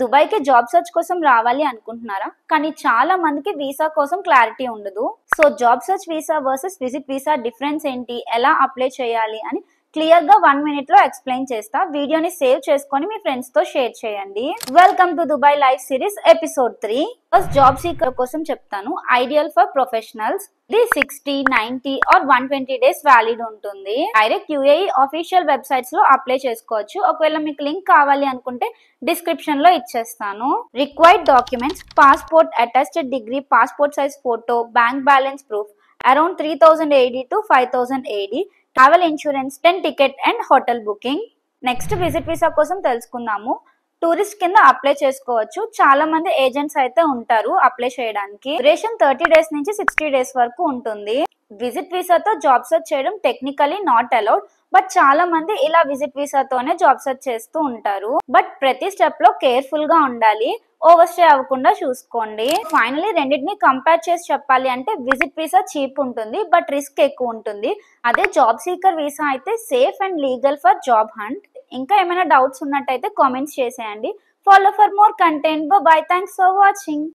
దుబాయ్‌కి job search కోసం రావాలి అనుకుంటున్నారా? కానీ చాలా మందికి వీసా కోసం క్లారిటీ ఉండదు. So job search visa versus visit visa difference ఏంటి? ఎలా అప్లై చేయాలి అని క్లియర్‌గా 1 మినిట్‌లో ఎక్స్‌ప్లెయిన్ చేస్తా. వీడియోని సేవ్ చేసుకొని మీ ఫ్రెండ్స్‌తో షేర్ చేయండి. Welcome to Dubai life series episode 3. First job seeker కోసం చెప్తాను. Ideal for professionals. ఇది 60, 90 ఆర్ 120 డేస్ వ్యాలిడ్ ఉంటుంది. డైరెక్ట్ యూఏఈ ఆఫీషియల్ వెబ్సైట్స్ లో అప్లై చేసుకోవచ్చు. ఒకవేళ మీకు లింక్ కావాలి అనుకుంటే డిస్క్రిప్షన్ లో ఇచ్చేస్తాను. Required documents: passport, attested degree, passport size photo, bank balance proof, around 3000 AD to 5000 AD, travel insurance, 10 ticket and hotel booking. Next visit visa కోసం తెలుసుకుందాము. టూరిస్ట్ కింద అప్లై చేసుకోవచ్చు. చాలా మంది ఏజెంట్స్ అయితే ఉంటారు అప్లై చేయడానికి. డ్యూరేషన్ 30 డేస్ నుంచి 60 డేస్ వరకు ఉంటుంది. విజిట్ వీసాతో జాబ్ సెర్చ్ చేయడం టెక్నికలీ నాట్ అలౌడ్, బట్ చాలా మంది ఇలా విజిట్ వీసాతోనే జాబ్ సెర్చ్ చేస్తూ ఉంటారు. బట్ ప్రతి స్టెప్ లో కేర్ఫుల్ గా ఉండాలి. ఓవర్ స్టే అవ్వకుండా చూసుకోండి. ఫైనలీ రెండింటిని కంపేర్ చేసి చెప్పాలి అంటే విజిట్ వీసా చీప్ ఉంటుంది, బట్ రిస్క్ ఎక్కువ ఉంటుంది. అదే జాబ్ సీకర్ వీసా అయితే safe and legal for job hunt. ఇంకా ఏమైనా డౌట్స్ ఉన్నట్టయితే కామెంట్స్ చేసేయండి. Follow for more content. By. Thanks for watching.